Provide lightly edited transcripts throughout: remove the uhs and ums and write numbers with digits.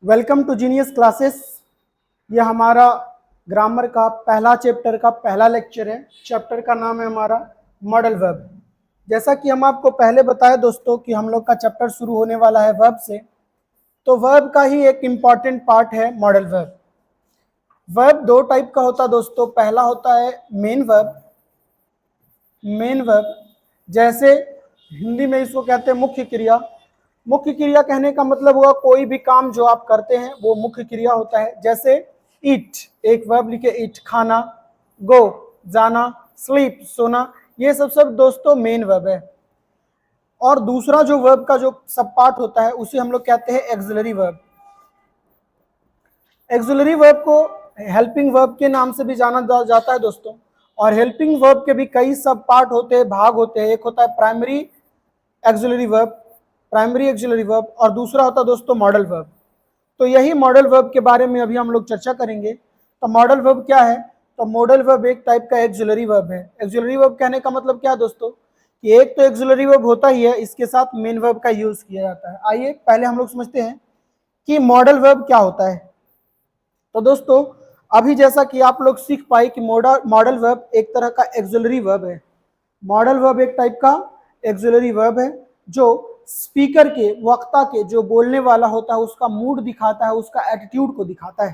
Welcome to genius classes. ये हमारा grammar का पहला चैप्टर का पहला लेक्चर है। चैप्टर का नाम है हमारा मॉडल वर्ब। जैसा कि हम आपको पहले बताए दोस्तों कि हम लोग का चैप्टर शुरू होने वाला है वर्ब से, तो वर्ब का ही एक इम्पॉर्टेंट पार्ट है मॉडल वर्ब। वर्ब दो टाइप का होता है दोस्तों। पहला होता है मेन वर्ब। मेन वर्ब जैसे हिंदी में इसको कहते हैं मुख्य क्रिया। मुख्य क्रिया कहने का मतलब हुआ कोई भी काम जो आप करते हैं वो मुख्य क्रिया होता है। जैसे ईट, एक वर्ब लिखे ईट, खाना, गो जाना, स्लीप सोना, ये सब दोस्तों मेन वर्ब है। और दूसरा जो वर्ब का जो सब पार्ट होता है उसे हम लोग कहते हैं एक्सिलरी वर्ब। एक्सिलरी वर्ब को हेल्पिंग वर्ब के नाम से भी जाना जाता है दोस्तों। और हेल्पिंग वर्ब के भी कई सब पार्ट होते हैं, भाग होते हैं। एक होता है primary axillary verb, primary axillary verb, और दूसरा होता है दोस्तों मॉडल वर्ब। तो यही मॉडल वर्ब के बारे में अभी हम लोग चर्चा करेंगे। तो मॉडल वर्ब क्या है? तो मॉडल वर्ब एक टाइप का एक्सिलरी वर्ब है। एक्सिलरी वर्ब कहने का मतलब क्या है दोस्तों कि एक तो एक्सिलरी वर्ब होता ही है, इसके साथ मेन वर्ब का यूज किया जाता है। आइए पहले हम लोग समझते हैं कि मॉडल वर्ब क्या होता है। तो दोस्तों अभी जैसा कि आप लोग सीख पाए कि मॉडल वर्ब एक तरह का एक्सिलरी वर्ब है। मॉडल वर्ब एक टाइप का एक्सिलरी वर्ब है जो स्पीकर के, वक्ता के, जो बोलने वाला होता है उसका मूड दिखाता है, उसका एटीट्यूड को दिखाता है।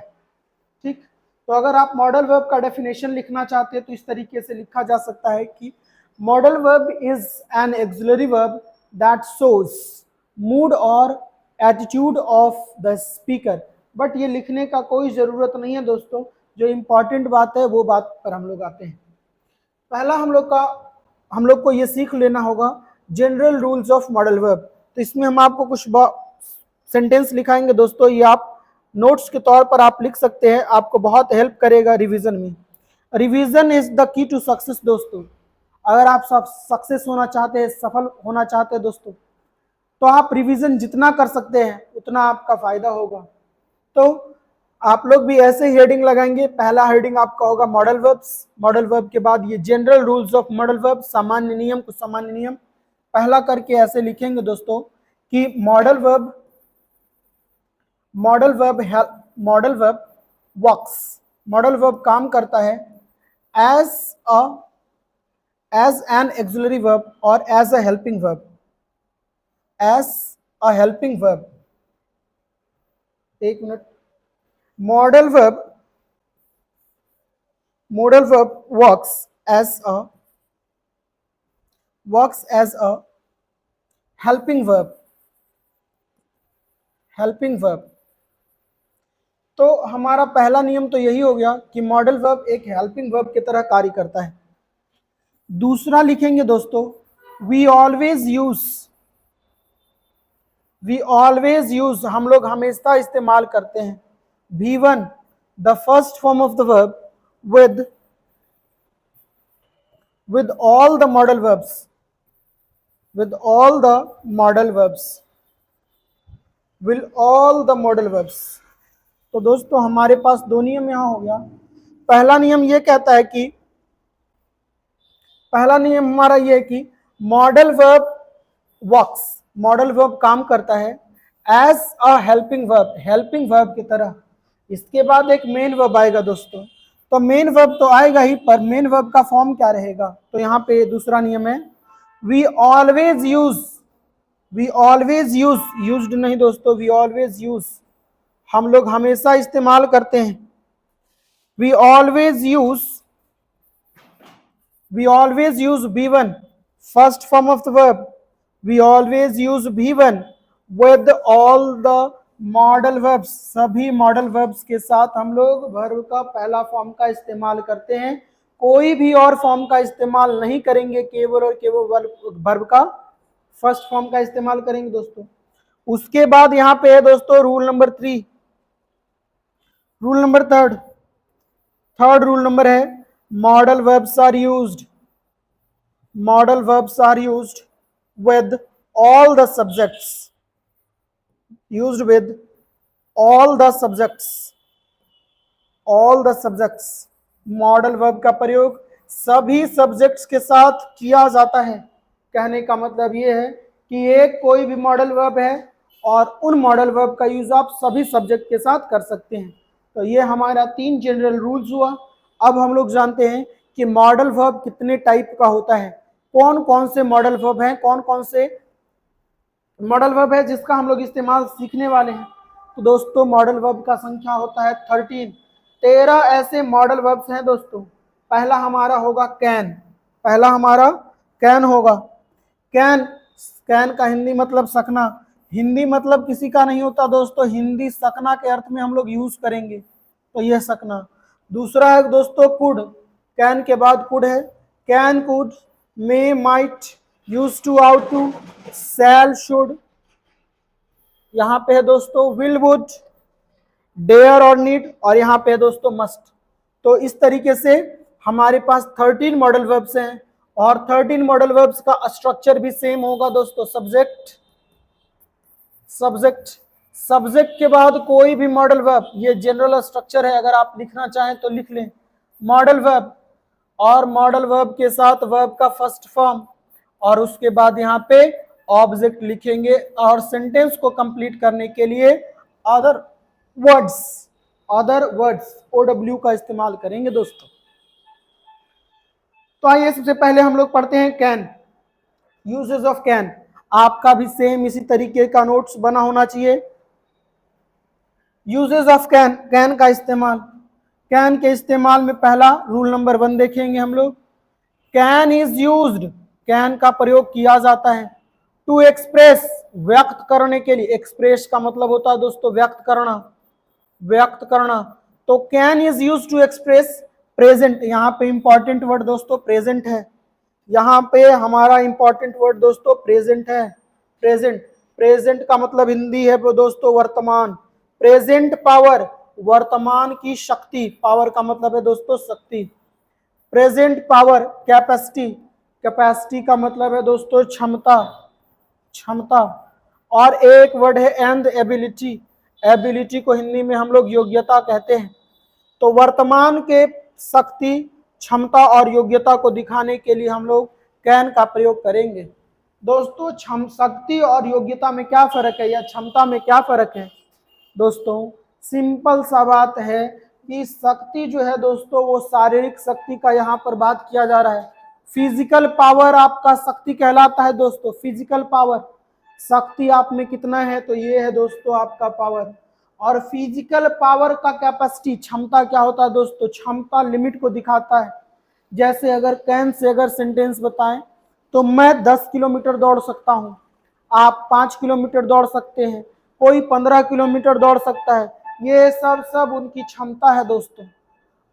ठीक, तो अगर आप मॉडल वर्ब का डेफिनेशन लिखना चाहते हैं तो इस तरीके से लिखा जा सकता है कि modal verb is an auxiliary verb that shows mood और attitude of the speaker. But ये लिखने का कोई ज़रूरत नहीं है दोस्तों। जो इम्पॉर्टेंट बात है वो बात पर हम लोग आते हैं। पहला हम लोग को ये सीख लेना होगा general rules of modal verb. तो इसमें हम आपको कुछ सेंटेंस लिखाएंगे दोस्तों, ये आप नोट्स के तौर पर आप लिख सकते हैं, आपको बहुत हेल्प करेगा रिवीजन में। Revision is the key to success दोस्तों। अगर आप सक्सेस होना चाहते हैं, सफल होना चाहते हैं दोस्तों, तो आप रिवीजन जितना कर सकते हैं उतना आपका फायदा होगा। तो आप लोग भी ऐसे ही हेडिंग लगाएंगे। पहला हेडिंग आपका होगा मॉडल वर्ब्स, मॉडल वर्ब के बाद ये general rules of modal verb, सामान्य नियम, कुछ सामान्य नियम पहला करके ऐसे लिखेंगे दोस्तों कि modal verb works, modal verb काम करता है एज एन एक्सिलरी वर्ब और as a helping verb, as a helping verb. एक minute. Modal verb works as a helping verb, तो हमारा पहला नियम तो यही हो गया कि मॉडल वर्ब एक हेल्पिंग वर्ब की तरह कार्य करता है। दूसरा लिखेंगे दोस्तों वी ऑलवेज यूज, हम लोग हमेशा इस्तेमाल करते हैं V1 the first form of the verb with all the modal verbs, तो दोस्तों हमारे पास दो नियम यहां हो गया। पहला नियम ये कहता है कि पहला नियम हमारा ये है कि modal verb works, modal verb काम करता है एज अ हेल्पिंग वर्ब की तरह। इसके बाद एक मेन वर्ब आएगा दोस्तों। तो मेन वर्ब तो आएगा ही, पर मेन वर्ब का फॉर्म क्या रहेगा? तो यहाँ पे दूसरा नियम है वी ऑलवेज यूज्ड नहीं दोस्तों, वी ऑलवेज यूज, हम लोग हमेशा इस्तेमाल करते हैं। We always use B1 first form of the verb, we always use B1 with all the modal verbs, सभी मॉडल वर्ब्स के साथ हम लोग वर्ब का पहला फॉर्म का इस्तेमाल करते हैं। कोई भी और फॉर्म का इस्तेमाल नहीं करेंगे, केवल और केवल वर्ब का फर्स्ट फॉर्म का इस्तेमाल करेंगे दोस्तों। उसके बाद यहाँ पे है दोस्तों rule number 3, rule number third rule number है modal verbs are used with all the subjects, modal verb का प्रयोग सभी सब्जेक्ट्स के साथ किया जाता है। कहने का मतलब ये है कि एक कोई भी मॉडल वर्ब है और उन मॉडल वर्ब का यूज आप सभी सब्जेक्ट के साथ कर सकते हैं। तो ये हमारा 3 जनरल रूल्स हुआ। अब हम लोग जानते हैं कि मॉडल वर्ब कितने टाइप का होता है, कौन कौन से मॉडल वर्ब हैं, कौन कौन से मॉडल वर्ब है जिसका हम लोग इस्तेमाल सीखने वाले हैं। तो दोस्तों मॉडल वर्ब का संख्या होता है 13 ऐसे मॉडल वर्ब्स हैं दोस्तों। पहला हमारा होगा कैन, पहला हमारा कैन होगा। कैन, कैन का हिंदी मतलब सकना, हिंदी मतलब किसी का नहीं होता दोस्तों, हिंदी सकना के अर्थ में हम लोग यूज करेंगे, तो यह सकना। दूसरा है दोस्तों कुड, कैन के बाद कुड है। Can, could, may, might, use to, ought to, shall, should, यहाँ पे है दोस्तों विल, वुड, डेयर और नीड, और यहाँ पे है दोस्तों मस्ट। तो इस तरीके से हमारे पास 13 मॉडल वर्ब्स हैं और 13 मॉडल वर्ब्स का स्ट्रक्चर भी सेम होगा दोस्तों। सब्जेक्ट, सब्जेक्ट, सब्जेक्ट के बाद कोई भी मॉडल वर्ब, ये जनरल स्ट्रक्चर है, अगर आप लिखना चाहें तो लिख लें। मॉडल वर्ब और मॉडल वर्ब के साथ वर्ब का फर्स्ट फॉर्म, और उसके बाद यहाँ पे ऑब्जेक्ट लिखेंगे, और सेंटेंस को कंप्लीट करने के लिए other words, other words OW का इस्तेमाल करेंगे दोस्तों। तो आइए सबसे पहले हम लोग पढ़ते हैं कैन, यूजेस ऑफ कैन। आपका भी सेम इसी तरीके का नोट्स बना होना चाहिए। यूजेस ऑफ कैन, कैन का इस्तेमाल। कैन के इस्तेमाल में पहला रूल नंबर 1 देखेंगे हम लोग। कैन इज यूज्ड, कैन का प्रयोग किया जाता है टू एक्सप्रेस, व्यक्त करने के लिए। एक्सप्रेस का मतलब होता है दोस्तों व्यक्त करना, व्यक्त करना। तो can is use to express present, यहाँ पे इंपॉर्टेंट वर्ड दोस्तों प्रेजेंट है, यहाँ पे हमारा इंपॉर्टेंट वर्ड दोस्तों प्रेजेंट है। प्रेजेंट, प्रेजेंट का मतलब हिंदी है दोस्तों वर्तमान। प्रेजेंट पावर, वर्तमान की शक्ति, पावर का मतलब है दोस्तों शक्ति। प्रेजेंट पावर कैपेसिटी, कैपेसिटी का मतलब है दोस्तों क्षमता, क्षमता। और एक वर्ड है एंड एबिलिटी, एबिलिटी को हिंदी में हम लोग योग्यता कहते हैं। तो वर्तमान के शक्ति, क्षमता और योग्यता को दिखाने के लिए हम लोग कैन का प्रयोग करेंगे। दोस्तों शक्ति और योग्यता में क्या फर्क है, या क्षमता में क्या फर्क है दोस्तों? सिंपल सा बात है कि शक्ति जो है दोस्तों वो शारीरिक शक्ति का यहाँ पर बात किया जा रहा है। फिजिकल पावर आपका शक्ति कहलाता है दोस्तों, फिजिकल पावर। शक्ति आप में कितना है, तो ये है दोस्तों आपका पावर। और फिजिकल पावर का कैपेसिटी, क्षमता क्या होता है दोस्तों? क्षमता लिमिट को दिखाता है। जैसे अगर कैन से अगर सेंटेंस बताएं तो मैं 10 किलोमीटर दौड़ सकता हूं, आप 5 किलोमीटर दौड़ सकते हैं, कोई 15 किलोमीटर दौड़ सकता है। ये सब उनकी क्षमता है दोस्तों।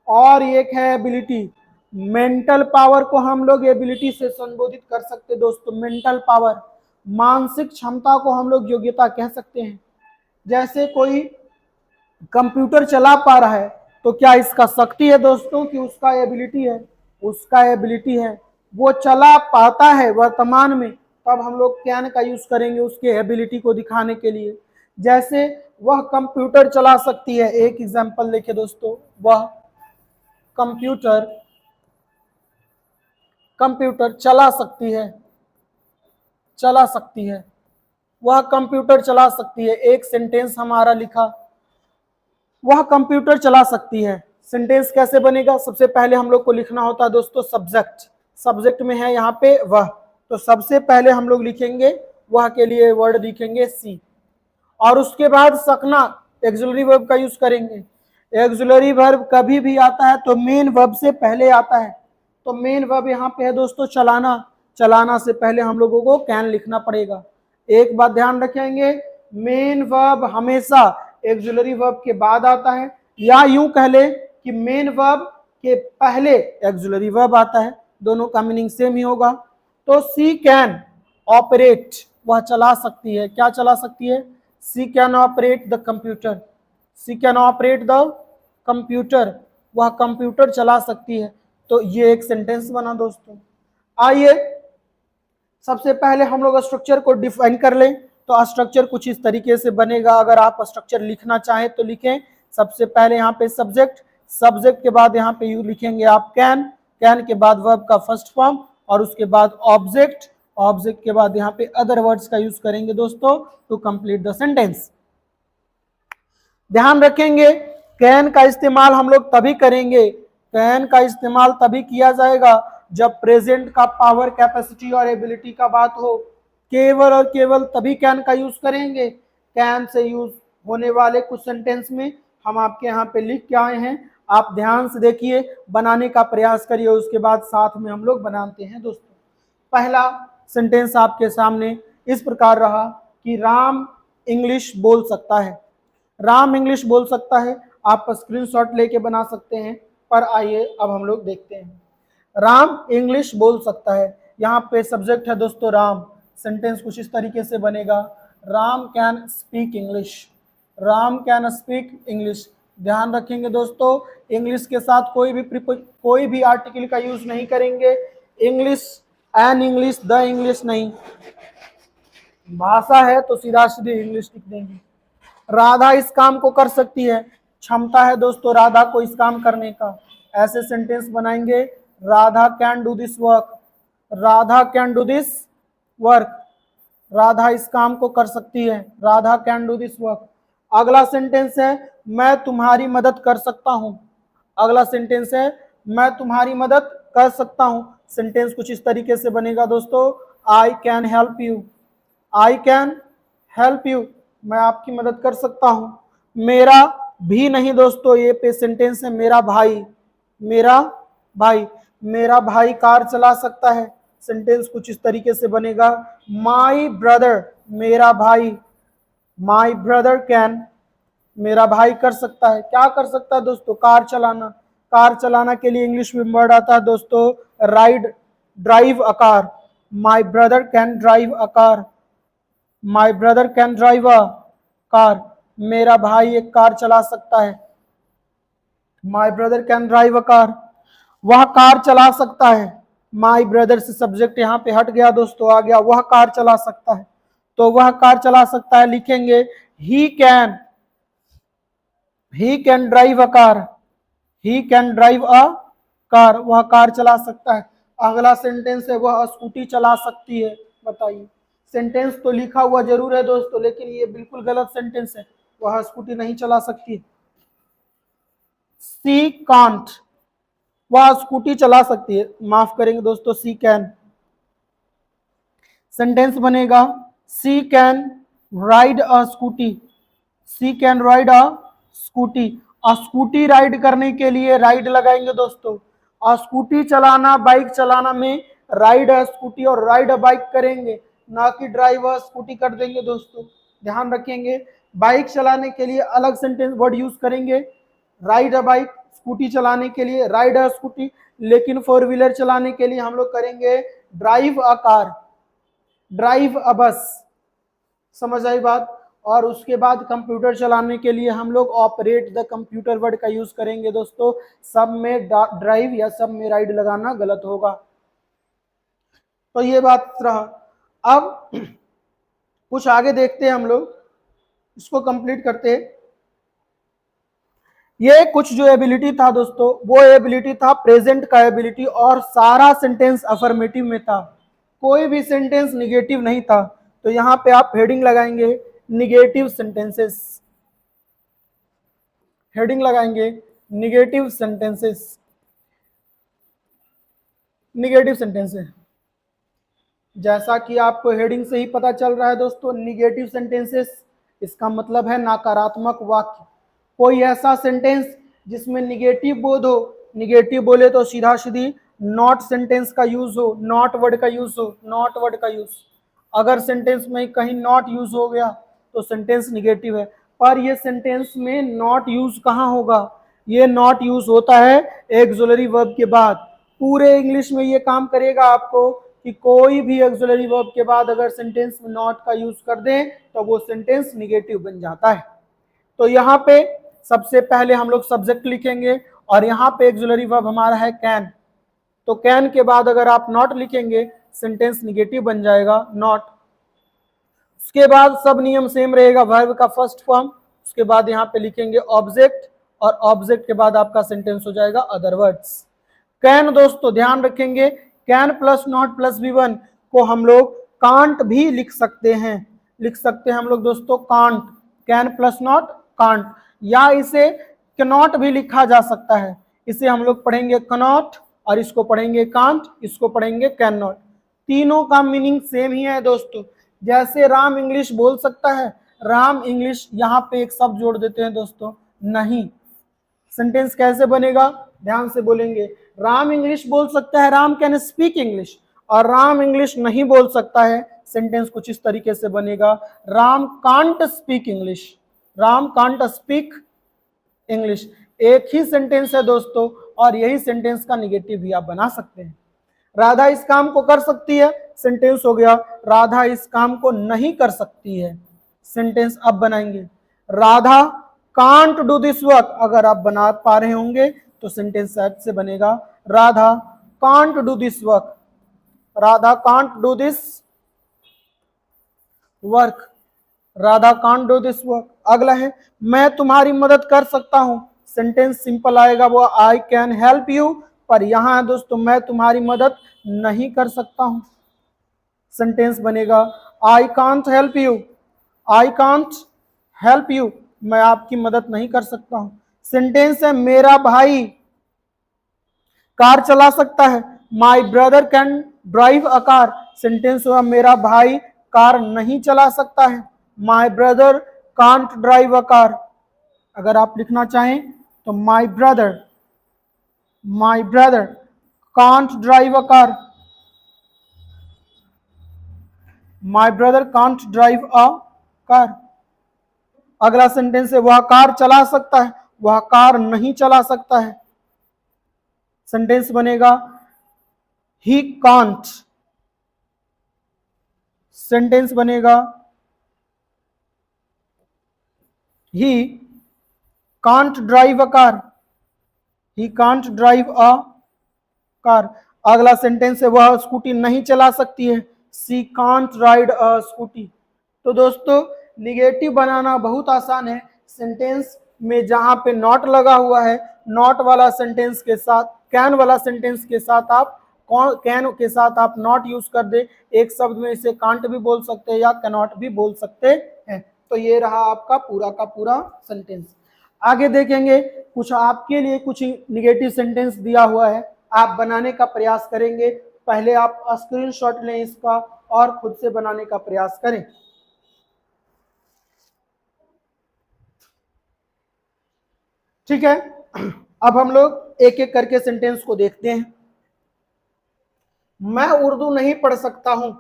और एक है एबिलिटी, मेंटल पावर को हम लोग एबिलिटी से संबोधित कर सकते हैं दोस्तों। मेंटल पावर, मानसिक क्षमता को हम लोग योग्यता कह सकते हैं। जैसे कोई कंप्यूटर चला पा रहा है तो क्या इसका शक्ति है दोस्तों कि उसका एबिलिटी है? उसका एबिलिटी है, वो चला पाता है वर्तमान में, तब हम लोग कैन का यूज करेंगे उसके एबिलिटी को दिखाने के लिए। जैसे वह कंप्यूटर चला सकती है, एक एग्जांपल देखिए दोस्तों, वह कंप्यूटर चला सकती है, चला सकती है, वह कंप्यूटर चला सकती है। एक सेंटेंस हमारा लिखा, वह कंप्यूटर चला सकती है। सेंटेंस कैसे बनेगा? सबसे पहले हम लोग को लिखना होता है दोस्तों सब्जेक्ट, सब्जेक्ट में है यहाँ पे वह, तो सबसे पहले हम लोग लिखेंगे वह के लिए वर्ड लिखेंगे सी, और उसके बाद सकना, एक्सिलरी वर्ब का यूज करेंगे। एक्सिलरी वर्ब कभी भी आता है तो मेन वर्ब से पहले आता है, तो मेन वर्ब यहाँ पे है दोस्तों चलाना, चलाना से पहले हम लोगों को कैन लिखना पड़ेगा। एक बात ध्यान रखेंगे, मेन वर्ब हमेशा एक्सिलरी वर्ब के बाद आता है, या यूं कह ले कि मेन वर्ब के पहले एक्सिलरी वर्ब आता है, दोनों का मीनिंग सेम ही होगा। तो सी कैन ऑपरेट, वह चला सकती है, क्या चला सकती है? She can operate the computer, she can operate the computer, वह कंप्यूटर चला सकती है। तो ये एक सेंटेंस बना दोस्तों। आइए सबसे पहले हम लोग स्ट्रक्चर को डिफाइन कर लें। तो स्ट्रक्चर कुछ इस तरीके से बनेगा, अगर आप स्ट्रक्चर लिखना चाहें तो लिखें। सबसे पहले यहाँ पे सब्जेक्ट, सब्जेक्ट के बाद यहाँ पे यू लिखेंगे आप कैन, कैन के बाद वर्ब का फर्स्ट फॉर्म, और उसके बाद ऑब्जेक्ट, ऑब्जेक्ट के बाद यहाँ पे अदर वर्ड्स का यूज करेंगे दोस्तों टू कंप्लीट द सेंटेंस। ध्यान रखेंगे कैन का इस्तेमाल हम लोग तभी करेंगे, कैन का इस्तेमाल तभी किया जाएगा जब प्रेजेंट का पावर, कैपेसिटी और एबिलिटी का बात हो। केवल और केवल तभी कैन का यूज करेंगे। कैन से यूज होने वाले कुछ सेंटेंस में हम आपके यहाँ पे लिख के आए हैं, आप ध्यान से देखिए, बनाने का प्रयास करिए, उसके बाद साथ में हम लोग बनाते हैं दोस्तों। पहला सेंटेंस आपके सामने इस प्रकार रहा कि राम इंग्लिश बोल सकता है। राम इंग्लिश बोल सकता है, आप स्क्रीनशॉट लेके बना सकते हैं, पर आइए अब हम लोग देखते हैं। राम इंग्लिश बोल सकता है, यहाँ पे सब्जेक्ट है दोस्तों राम। सेंटेंस कुछ इस तरीके से बनेगा, Ram can speak English. Ram can speak English. ध्यान रखेंगे दोस्तों, इंग्लिश के साथ कोई भी आर्टिकल का यूज नहीं करेंगे। English, an English, the English नहीं, भाषा है तो सीधा सीधे इंग्लिश लिख देंगे। राधा इस काम को कर सकती है, क्षमता है दोस्तों राधा को इस काम करने का, ऐसे सेंटेंस बनाएंगे, Radha can do this work. Radha can do this work, Radha इस काम को कर सकती है, Radha can do this work. अगला सेंटेंस है मैं तुम्हारी मदद कर सकता हूं। अगला सेंटेंस है मैं तुम्हारी मदद कर सकता हूं। सेंटेंस कुछ इस तरीके से बनेगा दोस्तों, I can help you. I can help you, मैं आपकी मदद कर सकता हूं। मेरा भी नहीं दोस्तों, ये पे सेंटेंस है मेरा भाई। मेरा भाई, मेरा भाई कार चला सकता है। सेंटेंस कुछ इस तरीके से बनेगा, माई ब्रदर, मेरा भाई, माई ब्रदर कैन, मेरा भाई कर सकता है। क्या कर सकता है दोस्तों? कार चलाना। कार चलाना के लिए इंग्लिश में वर्ड आता है दोस्तों ride, drive a car. My brother can drive a car. My brother can drive a car, मेरा भाई एक कार चला सकता है। My brother can drive a car, वह कार चला सकता है। माई ब्रदर से सब्जेक्ट यहाँ पे हट गया दोस्तों, आ गया वह कार चला सकता है। तो वह कार चला सकता है लिखेंगे he can drive a car. He can drive a car, वह कार चला सकता है। अगला सेंटेंस है वह स्कूटी चला सकती है। बताइए, सेंटेंस तो लिखा हुआ जरूर है दोस्तों, लेकिन ये बिल्कुल गलत सेंटेंस है, वह स्कूटी नहीं चला सकती। सी कांट, वह स्कूटी चला सकती है, माफ करेंगे दोस्तों, सी कैन। सेंटेंस बनेगा she can ride a Scooty. She can ride a Scooty. Scooty ride करने के लिए राइड लगाएंगे दोस्तों। स्कूटी चलाना, बाइक चलाना में राइड अ स्कूटी और राइड अ बाइक करेंगे, ना कि ड्राइव अ स्कूटी कर देंगे दोस्तों। ध्यान रखेंगे, बाइक चलाने के लिए अलग सेंटेंस वर्ड यूज करेंगे, राइड अ बाइक। स्कूटी चलाने के लिए राइड अ स्कूटी, लेकिन फोर व्हीलर चलाने के लिए हम लोग करेंगे drive a car, drive a बस। समझ आई बात? और उसके बाद कंप्यूटर चलाने के लिए हम लोग ऑपरेट द कंप्यूटर वर्ड का यूज करेंगे दोस्तों। सब में ड्राइव या सब में राइड लगाना गलत होगा। तो ये बात रहा। अब कुछ आगे देखते हैं हम लोग, इसको कंप्लीट करते हैं। ये कुछ जो एबिलिटी था दोस्तों, वो एबिलिटी था प्रेजेंट का एबिलिटी, और सारा सेंटेंस अफर्मेटिव में था, कोई भी सेंटेंस निगेटिव नहीं था। तो यहां पे आप हेडिंग लगाएंगे निगेटिव सेंटेंसेस, हेडिंग लगाएंगे निगेटिव सेंटेंसेस, निगेटिव सेंटेंसेस। जैसा कि आपको हेडिंग से ही पता चल रहा है दोस्तों, निगेटिव सेंटेंसेस इसका मतलब है नकारात्मक वाक्य। कोई ऐसा सेंटेंस जिसमें निगेटिव बोध हो, निगेटिव बोले तो सीधा सीधी नॉट सेंटेंस का यूज हो, नॉट वर्ड का यूज हो, नॉट वर्ड का यूज। अगर सेंटेंस में कहीं नॉट यूज हो गया तो सेंटेंस निगेटिव है। पर ये सेंटेंस में नॉट यूज कहाँ होगा? ये नॉट यूज होता है एक्सुलरी वर्ब के बाद। पूरे इंग्लिश में ये काम करेगा आपको कि कोई भी एक्सुलरी वर्ब के बाद अगर सेंटेंस में नॉट का यूज कर दें तो वो सेंटेंस निगेटिव बन जाता है। तो यहाँ पे सबसे पहले हम लोग सब्जेक्ट लिखेंगे, और यहाँ पे एक्सुलरी वर्ब हमारा है कैन। तो कैन के बाद अगर आप नॉट लिखेंगे सेंटेंस निगेटिव बन जाएगा, नॉट। उसके बाद सब नियम सेम रहेगा, वर्ब का फर्स्ट फॉर्म, उसके बाद यहाँ पे लिखेंगे ऑब्जेक्ट, और ऑब्जेक्ट के बाद आपका सेंटेंस हो जाएगा अदर वर्ड्स। कैन दोस्तों ध्यान रखेंगे, can plus not plus V1 को हम लोग कांट भी लिख सकते हैं, हम लोग दोस्तों can't, can plus not can't, या इसे कैनॉट भी लिखा जा सकता है। इसे हम लोग पढ़ेंगे कनॉट, और इसको पढ़ेंगे कांट, इसको पढ़ेंगे कैन नॉट। तीनों का मीनिंग सेम ही है दोस्तों। जैसे राम इंग्लिश बोल सकता है, राम इंग्लिश, यहाँ पे एक शब्द जोड़ देते हैं दोस्तों, नहीं। सेंटेंस कैसे बनेगा, ध्यान से बोलेंगे। राम इंग्लिश बोल सकता है, राम कैन स्पीक इंग्लिश, और राम इंग्लिश नहीं बोल सकता है, सेंटेंस कुछ इस तरीके से बनेगा, Ram can't speak English, Ram can't speak English. एक ही सेंटेंस है दोस्तों, और यही सेंटेंस का निगेटिव भी आप बना सकते हैं। राधा इस काम को कर सकती है, सेंटेंस हो गया राधा इस काम को नहीं कर सकती है। सेंटेंस अब बनाएंगे, Radha can't do this work. अगर आप बना पा रहे होंगे तो सेंटेंस से बनेगा, Radha can't do this work, Radha can't do this work, Radha can't do this work. अगला है, मैं तुम्हारी मदद कर सकता हूं। सेंटेंस सिंपल आएगा वो, आई कैन हेल्प यू, पर यहां है दोस्तों मैं तुम्हारी मदद नहीं कर सकता हूं। सेंटेंस बनेगा, I can't help you, I can't help you, मैं आपकी मदद नहीं कर सकता हूं। सेंटेंस है, मेरा भाई कार चला सकता है, my brother can drive a car. Sentence हुआ, मेरा भाई कार नहीं चला सकता है, my brother can't drive a car. अगर आप लिखना चाहें तो my brother can't drive a car, my brother can't drive a car. अगला सेंटेंस है, वह कार चला सकता है, वह कार नहीं चला सकता है। सेंटेंस बनेगा, ही कांट, सेंटेंस बनेगा, he can't drive a car, he can't drive a car. अगला सेंटेंस है, वह स्कूटी नहीं चला सकती है, सी कांट राइड अ स्कूटी। तो दोस्तों निगेटिव बनाना बहुत आसान है। सेंटेंस में जहां पे नॉट लगा हुआ है, नॉट वाला सेंटेंस के साथ, कैन वाला सेंटेंस के साथ आप कैन के साथ आप नॉट यूज कर दे, एक शब्द में इसे कांट भी बोल सकते हैं या कैनॉट भी बोल सकते हैं। तो ये रहा आपका पूरा का पूरा सेंटेंस। आगे देखेंगे, कुछ आपके लिए कुछ निगेटिव सेंटेंस दिया हुआ है, आप बनाने का प्रयास करेंगे। पहले आप स्क्रीनशॉट लें इसका और खुद से बनाने का प्रयास करें। ठीक है, अब हम लोग एक एक करके सेंटेंस को देखते हैं। मैं उर्दू नहीं पढ़ सकता हूं,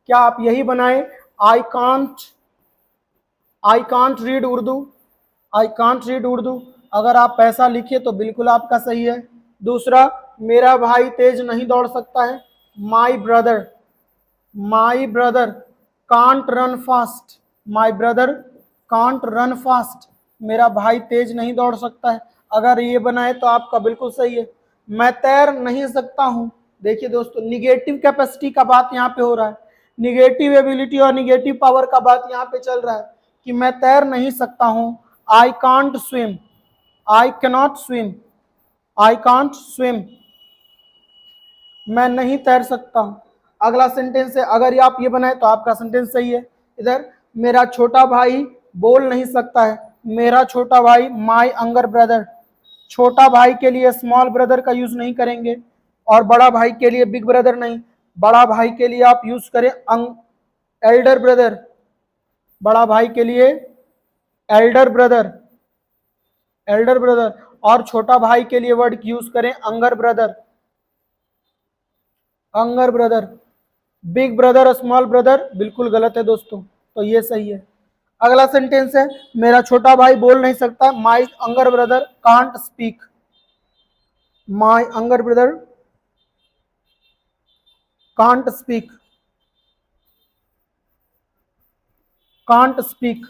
क्या आप यही बनाएं, I can't read Urdu, I can't read Urdu. अगर आप पैसा लिखे तो बिल्कुल आपका सही है। दूसरा, मेरा भाई तेज नहीं दौड़ सकता है, my brother can't run fast, my brother can't run fast, मेरा भाई तेज नहीं दौड़ सकता है। अगर ये बनाए तो आपका बिल्कुल सही है। मैं तैर नहीं सकता हूं, देखिए दोस्तों निगेटिव कैपेसिटी का बात यहाँ पे हो रहा है, निगेटिव एबिलिटी और निगेटिव पावर का बात यहाँ पे चल रहा है कि मैं तैर नहीं सकता हूं, I can't swim, I cannot swim, I can't swim, मैं नहीं तैर सकता हूं। अगला सेंटेंस है, अगर आप ये बनाए तो आपका सेंटेंस सही है। इधर, मेरा छोटा भाई बोल नहीं सकता है, मेरा छोटा भाई माई यंगर ब्रदर। छोटा भाई के लिए स्मॉल ब्रदर का यूज नहीं करेंगे, और बड़ा भाई के लिए बिग ब्रदर नहीं, बड़ा भाई के लिए आप यूज करें एल्डर ब्रदर, बड़ा भाई के लिए एल्डर ब्रदर, और छोटा भाई के लिए वर्ड यूज करें younger brother, big brother small brother बिल्कुल गलत है दोस्तों, तो ये सही है। अगला सेंटेंस है, मेरा छोटा भाई बोल नहीं सकता, my younger brother can't speak, my younger brother can't speak, can't speak,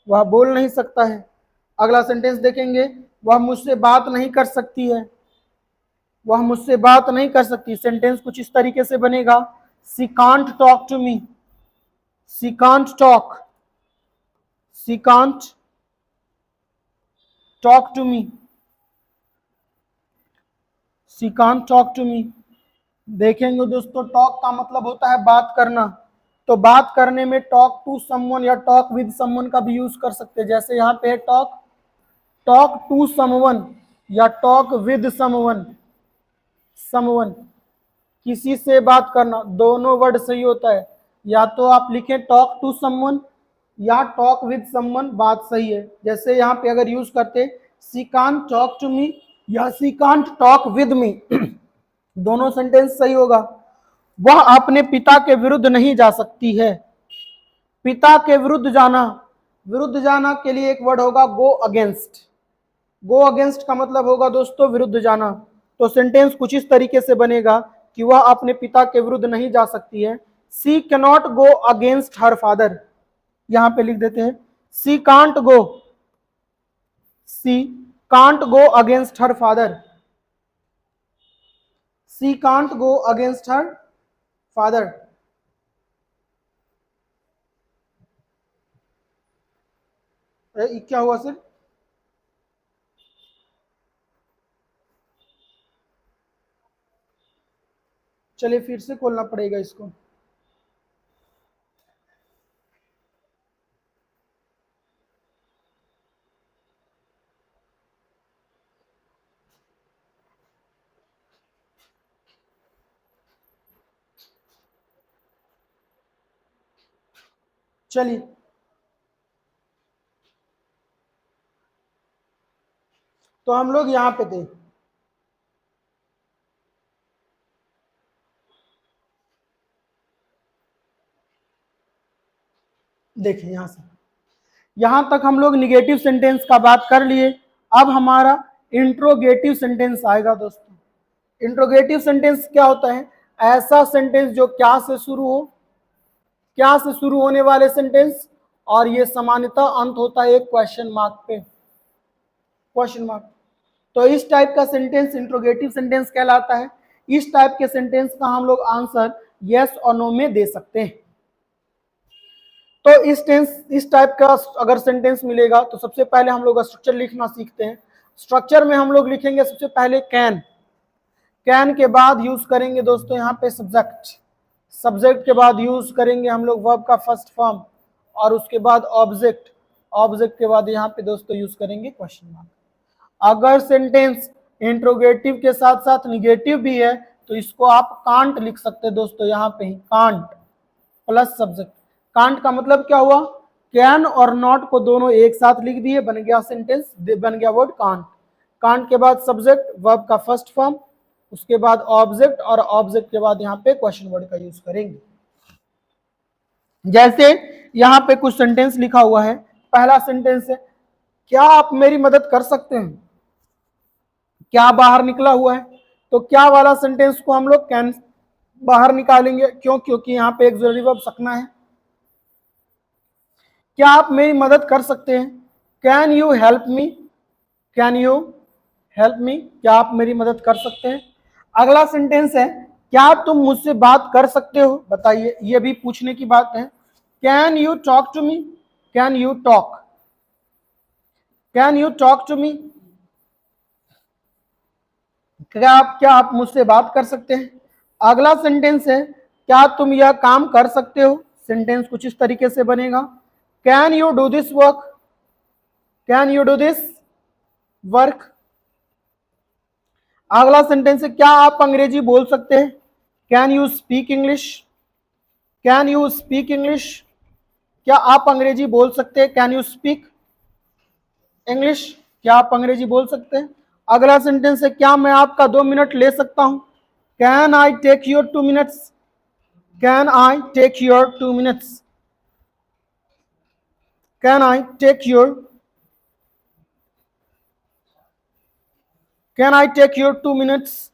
वह बोल नहीं सकता है। अगला सेंटेंस देखेंगे, वह मुझसे बात नहीं कर सकती है, वह मुझसे बात नहीं कर सकती। सेंटेंस कुछ इस तरीके से बनेगा, she can't talk to me, she can't talk, she can't talk to me, she can't talk to me. देखेंगे दोस्तों, टॉक का मतलब होता है बात करना। तो बात करने में टॉक टू समवन या टॉक विद समवन का भी यूज कर सकते हैं। जैसे यहाँ पे टॉक, टॉक टू समवन या टॉक विद समवन। समवन किसी से बात करना, दोनों वर्ड सही होता है। या तो आप लिखें टॉक टू समवन या टॉक विद समवन, बात सही है। जैसे यहाँ पे अगर यूज करते सी कांट टॉक टू मी या सी कांट टॉक विद मी, दोनों सेंटेंस सही होगा। वह अपने पिता के विरुद्ध नहीं जा सकती है। पिता के विरुद्ध जाना, विरुद्ध जाना के लिए एक वर्ड होगा गो अगेंस्ट। गो अगेंस्ट का मतलब होगा दोस्तों विरुद्ध जाना। तो सेंटेंस कुछ इस तरीके से बनेगा कि वह अपने पिता के विरुद्ध नहीं जा सकती है। She cannot go against her father. यहां पे लिख देते हैं she can't go, she can't go against her father. She can't go against her father. क्या हुआ सर? चलिए फिर से खोलना पड़ेगा इसको। चलिए, तो हम लोग यहां पे थे। देखिए यहां से यहां तक हम लोग निगेटिव सेंटेंस का बात कर लिए। अब हमारा इंट्रोगेटिव सेंटेंस आएगा दोस्तों। इंट्रोगेटिव सेंटेंस क्या होता है? ऐसा सेंटेंस जो क्या से शुरू हो, क्या से शुरू होने वाले सेंटेंस, और ये सामान्यतः अंत होता है एक क्वेश्चन मार्क पे, क्वेश्चन मार्क। तो इस टाइप का सेंटेंस इंट्रोगेटिव सेंटेंस कहलाता है। इस टाइप के सेंटेंस का हम लोग आंसर यस और नो में दे सकते हैं। तो इस टाइप का अगर सेंटेंस मिलेगा तो सबसे पहले हम लोग स्ट्रक्चर लिखना सीखते हैं। स्ट्रक्चर में हम लोग लिखेंगे सबसे पहले कैन। कैन के बाद यूज करेंगे दोस्तों यहाँ पे सब्जेक्ट। सब्जेक्ट के बाद यूज करेंगे हम लोग वर्ब का फर्स्ट फॉर्म, और उसके बाद ऑब्जेक्ट। ऑब्जेक्ट के बाद यहाँ पे दोस्तों यूज करेंगे क्वेश्चन मार्क। अगर सेंटेंस इंट्रोगेटिव के साथ साथ निगेटिव भी है तो इसको आप कांट लिख सकते हैं दोस्तों। यहाँ पे he can't plus subject. Can't का मतलब क्या हुआ? कैन और नॉट को दोनों एक साथ लिख दिए, बन गया सेंटेंस, बन गया वर्ड कांट। कांट के बाद सब्जेक्ट, वर्ब का फर्स्ट फॉर्म, उसके बाद ऑब्जेक्ट, और ऑब्जेक्ट के बाद यहाँ पे क्वेश्चन वर्ड का यूज करेंगे। जैसे यहाँ पे कुछ सेंटेंस लिखा हुआ है। पहला सेंटेंस है क्या आप मेरी मदद कर सकते हैं। क्या बाहर निकला हुआ है, तो क्या वाला सेंटेंस को हम लोग कैन बाहर निकालेंगे। क्यों? क्योंकि यहाँ पे एक जरूरी वर्ब सकना है। क्या आप मेरी मदद कर सकते हैं? Can you help me, can you help me, क्या आप मेरी मदद कर सकते हैं। अगला सेंटेंस है क्या तुम मुझसे बात कर सकते हो। बताइए, ये भी पूछने की बात है। Can you talk to me, can you talk, can you talk to me, क्या आप मुझसे बात कर सकते हैं। अगला सेंटेंस है क्या तुम यह काम कर सकते हो। सेंटेंस कुछ इस तरीके से बनेगा, can you do this work, can you do this work. अगला सेंटेंस है क्या आप अंग्रेजी बोल सकते हैं। Can you speak English, can you speak English, क्या आप अंग्रेजी बोल सकते हैं। कैन यू स्पीक इंग्लिश, क्या आप अंग्रेजी बोल सकते हैं। अगला सेंटेंस है क्या मैं आपका 2 मिनट ले सकता हूं। Can I take your 2 minutes, can I take your 2 minutes, can I take your, can I take your 2 minutes,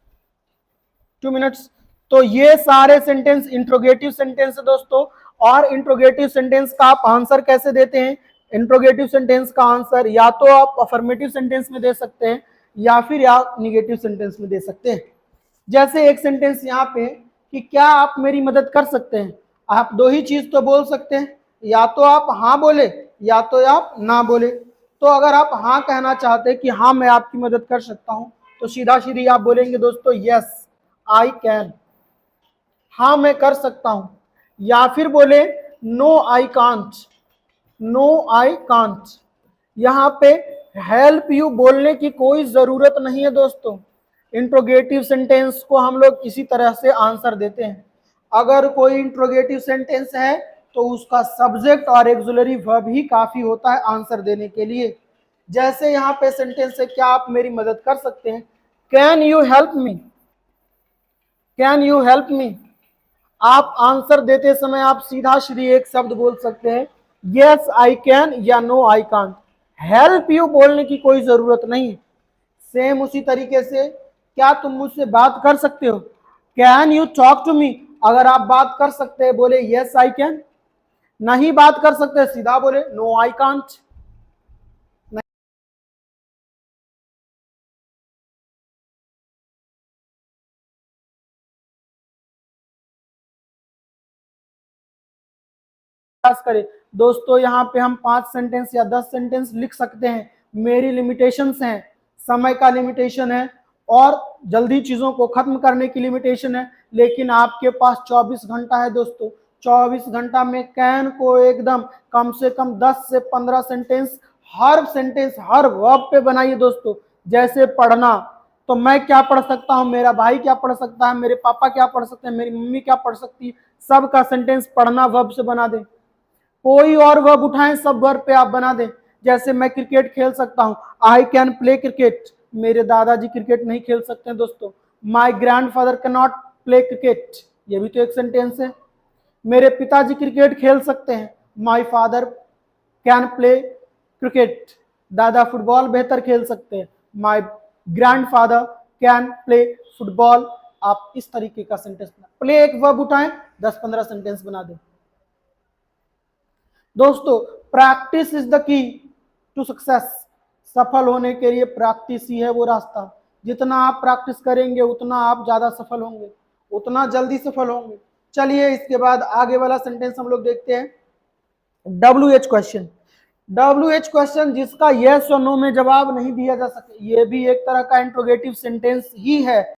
2 minutes. तो ये सारे सेंटेंस इंट्रोगेटिव सेंटेंस है दोस्तों। और इंट्रोगेटिव सेंटेंस का आप आंसर कैसे देते हैं? इंट्रोगेटिव सेंटेंस का आंसर या तो आप अफर्मेटिव सेंटेंस में दे सकते हैं या फिर आप निगेटिव सेंटेंस में दे सकते हैं। जैसे एक सेंटेंस यहाँ पे कि क्या आप मेरी मदद कर सकते हैं। आप दो ही चीज तो बोल सकते हैं, या तो आप हाँ बोले या तो आप ना बोले। तो अगर आप हाँ कहना चाहते हैं कि हाँ मैं आपकी मदद कर सकता हूं, तो सीधा सीधी आप बोलेंगे दोस्तों यस आई कैन। हाँ मैं कर सकता हूं, या फिर बोले no I can't, no I can't. यहां पे हेल्प यू बोलने की कोई जरूरत नहीं है दोस्तों। इंट्रोगेटिव सेंटेंस को हम लोग इसी तरह से आंसर देते हैं। अगर कोई इंट्रोगेटिव सेंटेंस है तो उसका सब्जेक्ट और एक्सुलरी वर्ब ही काफी होता है आंसर देने के लिए। जैसे यहाँ पे सेंटेंस है, क्या आप मेरी मदद कर सकते हैं? Can you help me, can you help me. आप आंसर देते समय आप सीधा सीधी एक शब्द बोल सकते हैं, यस आई कैन या no I can't. Help you बोलने की कोई जरूरत नहीं। सेम उसी तरीके से, क्या तुम मुझसे बात कर सकते हो? Can you talk to me. अगर आप बात कर सकते हैं बोले यस आई कैन, नहीं बात कर सकते सीधा बोले नो आई कांट। करें दोस्तों, यहाँ पे हम 5 सेंटेंस या 10 सेंटेंस लिख सकते हैं। मेरी लिमिटेशंस हैं, समय का लिमिटेशन है और जल्दी चीजों को खत्म करने की लिमिटेशन है। लेकिन आपके पास 24 घंटा है दोस्तों। 24 घंटा में कैन को एकदम कम से कम 10 से 15 सेंटेंस हर वर्ब पे बनाइए दोस्तों। जैसे पढ़ना, तो मैं क्या पढ़ सकता हूँ, मेरा भाई क्या पढ़ सकता है, मेरे पापा क्या पढ़ सकते हैं, मेरी मम्मी क्या पढ़ सकती है, सबका सेंटेंस पढ़ना वर्ब से बना दें। कोई और वर्ब उठाएं, सब वर्ब पे आप बना दें। जैसे मैं क्रिकेट खेल सकता हूं, आई कैन प्ले क्रिकेट। मेरे दादाजी क्रिकेट नहीं खेल सकते हैं दोस्तों। My grand father can not play cricket, ये भी तो एक सेंटेंस है। मेरे पिताजी क्रिकेट खेल सकते हैं, my father can play cricket. दादा फुटबॉल बेहतर खेल सकते हैं, my grand father can play football. आप इस तरीके का सेंटेंस बना, प्ले एक वर्ब उठाएं, 10-15 सेंटेंस बना दें। दोस्तों practice is the key to success. सफल होने के लिए प्रैक्टिस ही है वो रास्ता। जितना आप प्रैक्टिस करेंगे उतना आप ज्यादा सफल होंगे, उतना जल्दी सफल होंगे। चलिए इसके बाद आगे वाला सेंटेंस हम लोग देखते हैं, WH क्वेश्चन। WH क्वेश्चन जिसका यस और नो में जवाब नहीं दिया जा सके, ये भी एक तरह का इंट्रोगेटिव सेंटेंस ही है।